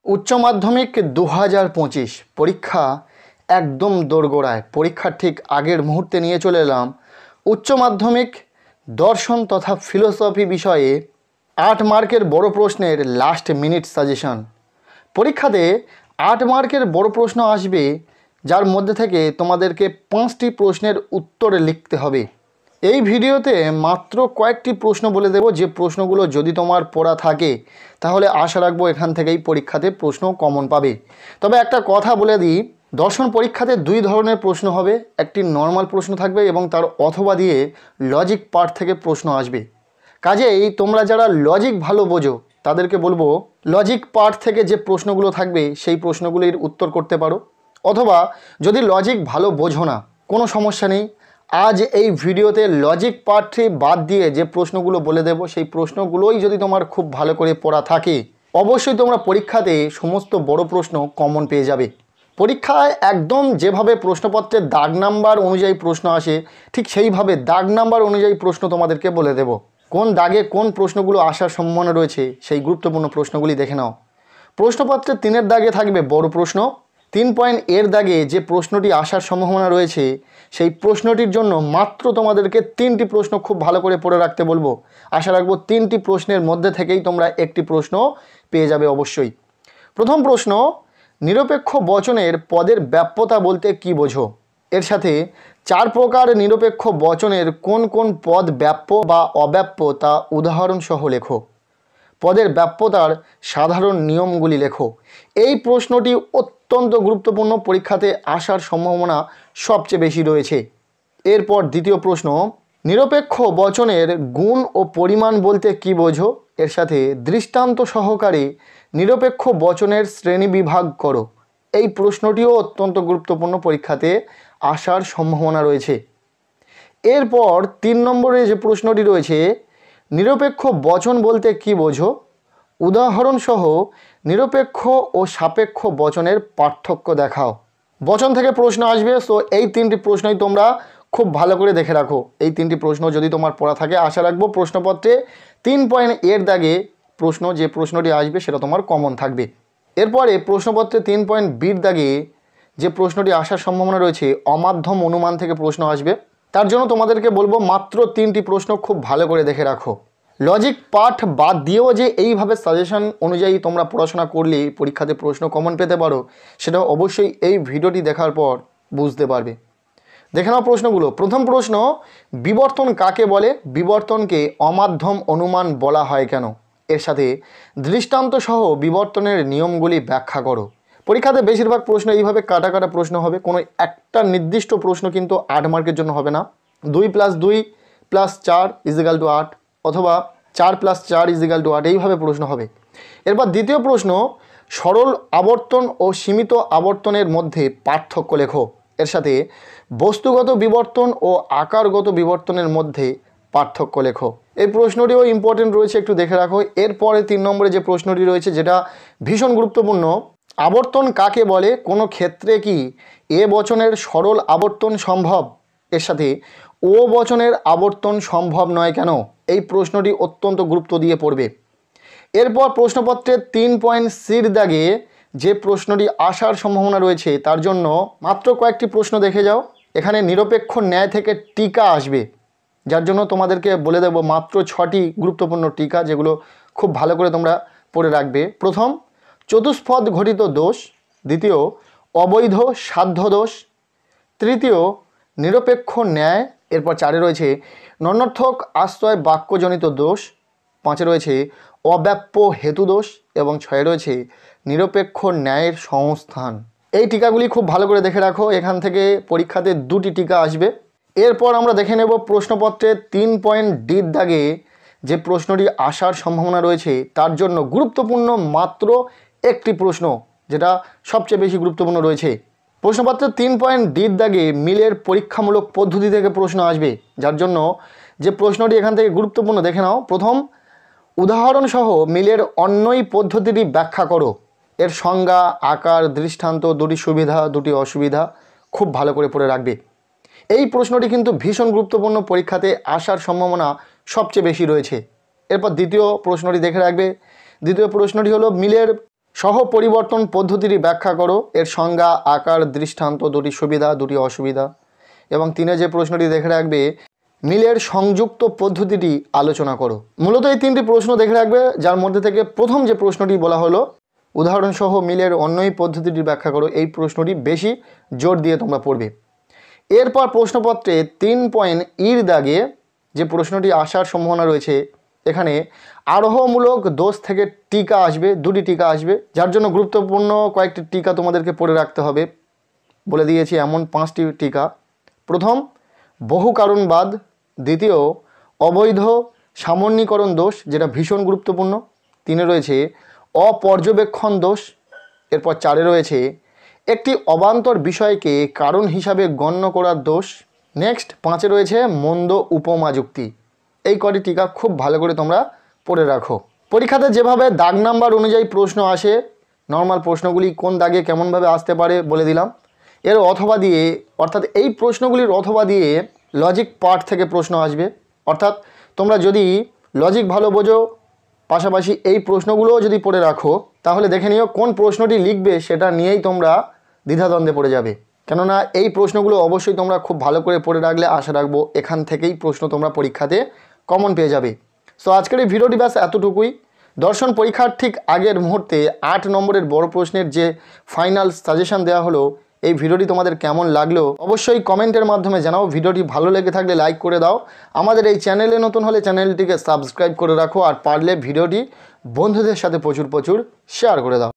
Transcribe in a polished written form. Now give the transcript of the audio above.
উচ্চ মাধ্যমিক 2025 পরীক্ষা একদম দোরগোড়ায়। পরীক্ষার ঠিক আগের মুহূর্তে নিয়ে চলে এলাম উচ্চ মাধ্যমিক দর্শন তথা ফিলোসফি বিষয়ে 8 মার্কের বড় প্রশ্নের লাস্ট মিনিট সাজেশন। পরীক্ষাতে 8 মার্কের বড় প্রশ্ন আসবে, যার মধ্যে থেকে তোমাদেরকে 5টি প্রশ্নের উত্তর লিখতে হবে। এই ভিডিওতে মাত্র কয়েকটি প্রশ্ন বলে দেব, যে প্রশ্নগুলো যদি তোমার পড়া থাকে তাহলে আশা রাখবো এখান থেকেই পরীক্ষাতে প্রশ্ন কমন পাবে। তবে একটা কথা বলে দিই, দর্শন পরীক্ষাতে দুই ধরনের প্রশ্ন হবে। একটি নর্মাল প্রশ্ন থাকবে এবং তার অথবা দিয়ে লজিক পার্ট থেকে প্রশ্ন আসবে। কাজেই তোমরা যারা লজিক ভালো বোঝো তাদেরকে বলবো লজিক পার্ট থেকে যে প্রশ্নগুলো থাকবে সেই প্রশ্নগুলির উত্তর করতে পারো, অথবা যদি লজিক ভালো বোঝো না কোনো সমস্যা নেই, আজ এই ভিডিওতে লজিক পার্টটি বাদ দিয়ে যে প্রশ্নগুলো বলে দেব সেই প্রশ্নগুলোই যদি তোমার খুব ভালো করে পড়া থাকে অবশ্যই তোমরা পরীক্ষাতে সমস্ত বড় প্রশ্ন কমন পেয়ে যাবে। পরীক্ষায় একদম যেভাবে প্রশ্নপত্রের দাগ নাম্বার অনুযায়ী প্রশ্ন আসে ঠিক সেইভাবে দাগ নাম্বার অনুযায়ী প্রশ্ন তোমাদেরকে বলে দেব। কোন দাগে কোন প্রশ্নগুলো আসার সম্ভাবনা রয়েছে সেই গুরুত্বপূর্ণ প্রশ্নগুলি দেখে নাও। প্রশ্নপত্রের 3-এর দাগে থাকবে বড় প্রশ্ন। 3 এর দাগে যে প্রশ্নটি আসার সম্ভাবনা রয়েছে সেই প্রশ্নটির জন্য মাত্র তোমাদেরকে 3টি প্রশ্ন খুব ভালো করে পড়ে রাখতে বলবো। আশা রাখবো 3টি প্রশ্নের মধ্যে থেকেই তোমরা একটি প্রশ্ন পেয়ে যাবে অবশ্যই। প্রথম প্রশ্ন, নিরপেক্ষ বচনের পদের ব্যাপ্যতা বলতে কি বোঝো? এর সাথে 4 প্রকার নিরপেক্ষ বচনের কোন কোন পদ ব্যাপ্য বা অব্যাপ্য তা উদাহরণ সহ লেখো। পদের ব্যাপ্যতার সাধারণ নিয়মগুলি লেখো। এই প্রশ্নটি অত্যন্ত গুরুত্বপূর্ণ, পরীক্ষাতে আসার সম্ভাবনা সবচেয়ে বেশি রয়েছে। এরপর দ্বিতীয় প্রশ্ন, নিরপেক্ষ বচনের গুণ ও পরিমাণ বলতে কি বোঝো? এর সাথে দৃষ্টান্ত সহকারে নিরপেক্ষ বচনের শ্রেণীবিভাগ করো। এই প্রশ্নটিও অত্যন্ত গুরুত্বপূর্ণ, পরীক্ষাতে আসার সম্ভাবনা রয়েছে। এরপর 3 নম্বরে যে প্রশ্নটি রয়েছে, নিরপেক্ষ বচন বলতে কি বোঝো? উদাহরণসহ নিরপেক্ষ ও সাপেক্ষ বচনের পার্থক্য দেখাও। বচন থেকে প্রশ্ন আসবে, সো এই 3টি প্রশ্নই তোমরা খুব ভালো করে দেখে রাখো। এই 3টি প্রশ্ন যদি তোমার পড়া থাকে আশা রাখবো প্রশ্নপত্রে 3 এর দাগে প্রশ্ন যে প্রশ্নটি আসবে সেটা তোমার কমন থাকবে। এরপরে প্রশ্নপত্রে 3 বির দাগে যে প্রশ্নটি আসার সম্ভাবনা রয়েছে অমাধ্যম অনুমান থেকে প্রশ্ন আসবে। তার জন্য তোমাদেরকে বলবো মাত্র 3টি প্রশ্ন খুব ভালো করে দেখে রাখো। লজিক পার্ট বাদ দিয়েও যে এইভাবে সাজেশন অনুযায়ী তোমরা পড়াশোনা করলে পরীক্ষাতে প্রশ্ন কমন পেতে পারো সেটা অবশ্যই এই ভিডিওটি দেখার পর বুঝতে পারবে। দেখে নাও প্রশ্নগুলো। প্রথম প্রশ্ন, বিবর্তন কাকে বলে? বিবর্তনকে অমাধ্যম অনুমান বলা হয় কেন? এর সাথে দৃষ্টান্ত সহ বিবর্তনের নিয়মগুলি ব্যাখ্যা করো। পরীক্ষাতে বেশিরভাগ প্রশ্ন এইভাবে কাটা কাটা প্রশ্ন হবে, কোনো একটা নির্দিষ্ট প্রশ্ন কিন্তু 8 মার্কের জন্য হবে না। 2 + 2 + 4 = 8 অথবা 4 + 4 = 8 এইভাবে প্রশ্ন হবে। এরপর দ্বিতীয় প্রশ্ন, সরল আবর্তন ও সীমিত আবর্তনের মধ্যে পার্থক্য লেখো। এর সাথে বস্তুগত বিবর্তন ও আকারগত বিবর্তনের মধ্যে পার্থক্য লেখো। এই প্রশ্নটিও ইম্পর্টেন্ট রয়েছে, একটু দেখে রাখো। এরপরে 3 নম্বরে যে প্রশ্নটি রয়েছে যেটা ভীষণ গুরুত্বপূর্ণ, আবর্তন কাকে বলে? কোনো ক্ষেত্রে কি এ বচনের সরল আবর্তন সম্ভব? এর সাথে ও বচনের আবর্তন সম্ভব নয় কেন? এই প্রশ্নটি অত্যন্ত গুরুত্ব দিয়ে পড়বে। এরপর প্রশ্নপত্রের 3 সির দাগে যে প্রশ্নটি আসার সম্ভাবনা রয়েছে তার জন্য মাত্র কয়েকটি প্রশ্ন দেখে যাও। এখানে নিরপেক্ষ ন্যায় থেকে টিকা আসবে, যার জন্য তোমাদেরকে বলে দেব মাত্র 6টি গুরুত্বপূর্ণ টিকা, যেগুলো খুব ভালো করে তোমরা পড়ে রাখবে। প্রথম, চতুষ্পদ ঘটিত দোষ। দ্বিতীয়, অবৈধ সাধ্য দোষ। তৃতীয়, নিরপেক্ষ ন্যায়। এরপর 4 রয়েছে নন্যর্থক আশ্রয় বাক্যজনিত দোষ। 5 রয়েছে অব্যাপ্য হেতু দোষ এবং 6 রয়েছে নিরপেক্ষ ন্যায়ের সংস্থান। এই টিকাগুলি খুব ভালো করে দেখে রাখো, এখান থেকে পরীক্ষাতে 2টি টিকা আসবে। এরপর আমরা দেখে নেব প্রশ্নপত্রের 3.ডির দাগে যে প্রশ্নটি আসার সম্ভাবনা রয়েছে তার জন্য গুরুত্বপূর্ণ মাত্র একটি প্রশ্ন, যেটা সবচেয়ে বেশি গুরুত্বপূর্ণ রয়েছে। প্রশ্নপত্রের 3.ডির দাগে মিলের পরীক্ষামূলক পদ্ধতি থেকে প্রশ্ন আসবে, যার জন্য যে প্রশ্নটি এখান থেকে গুরুত্বপূর্ণ দেখে নাও। প্রথম, উদাহরণসহ মিলের অন্যই পদ্ধতিটি ব্যাখ্যা করো। এর সংজ্ঞা, আকার, দৃষ্টান্ত, 2টি সুবিধা 2টি অসুবিধা খুব ভালো করে পড়ে রাখবে। এই প্রশ্নটি কিন্তু ভীষণ গুরুত্বপূর্ণ, পরীক্ষাতে আসার সম্ভাবনা সবচেয়ে বেশি রয়েছে। এরপর দ্বিতীয় প্রশ্নটি দেখে রাখবে। দ্বিতীয় প্রশ্নটি হলো মিলের সহ পরিবর্তন পদ্ধতিটি ব্যাখ্যা করো। এর সংজ্ঞা, আকার, দৃষ্টান্ত, দুটি সুবিধা দুটি অসুবিধা। এবং 3 যে প্রশ্নটি দেখে রাখবে, মিলের সংযুক্ত পদ্ধতিটি আলোচনা করো। মূলত এই 3টি প্রশ্ন দেখে রাখবে, যার মধ্যে থেকে প্রথম যে প্রশ্নটি বলা হলো উদাহরণসহ মিলের অন্যই পদ্ধতিটি ব্যাখ্যা করো, এই প্রশ্নটি বেশি জোর দিয়ে তোমরা পড়বে। এরপর প্রশ্নপত্রে 3.ইর দাগে যে প্রশ্নটি আসার সম্ভাবনা রয়েছে, এখানে আরোহমূলক দোষ থেকে টিকা আসবে, 2টি টিকা আসবে, যার জন্য গুরুত্বপূর্ণ কয়েকটি টিকা তোমাদেরকে পড়ে রাখতে হবে। বলে দিয়েছি এমন 5টি টিকা। প্রথম, বহু কারণবাদ। দ্বিতীয়, অবৈধ সামান্যীকরণ দোষ, যেটা ভীষণ গুরুত্বপূর্ণ। 3 রয়েছে অপর্যবেক্ষণ দোষ। এরপর 4 রয়েছে একটি অবান্তর বিষয়কে কারণ হিসাবে গণ্য করার দোষ। নেক্সট 5 রয়েছে মন্দ উপমা যুক্তি। এই কটি টিকা খুব ভালো করে তোমরা পড়ে রাখো। পরীক্ষাতে যেভাবে দাগ নাম্বার অনুযায়ী প্রশ্ন আসে, নর্মাল প্রশ্নগুলি কোন দাগে কেমনভাবে আসতে পারে বলে দিলাম। এর অথবা দিয়ে, অর্থাৎ এই প্রশ্নগুলির অথবা দিয়ে লজিক পার্ট থেকে প্রশ্ন আসবে। অর্থাৎ তোমরা যদি লজিক ভালো বোঝো, পাশাপাশি এই প্রশ্নগুলোও যদি পড়ে রাখো, তাহলে দেখে নিও কোন প্রশ্নটি লিখবে সেটা নিয়েই তোমরা দ্বিধাদ্বন্দ্বে পড়ে যাবে। কেননা এই প্রশ্নগুলো অবশ্যই তোমরা খুব ভালো করে পড়ে রাখলে আশা রাখবো এখান থেকেই প্রশ্ন তোমরা পরীক্ষাতে কমন পেয়ে যাবে। সো আজকের এই ভিডিওটি ব্যাস এতটুকুই। দর্শন পরীক্ষার ঠিক আগের মুহূর্তে 8 নম্বরের বড় প্রশ্নের যে ফাইনাল সাজেশন দেওয়া হলো, এই ভিডিওটি তোমাদের কেমন লাগলো অবশ্যই কমেন্টের মাধ্যমে জানাও। ভিডিওটি ভালো লেগে থাকলে লাইক করে দাও। আমাদের এই চ্যানেলে নতুন হলে চ্যানেলটিকে সাবস্ক্রাইব করে রাখো, আর পারলে ভিডিওটি বন্ধুদের সাথে প্রচুর শেয়ার করে দাও।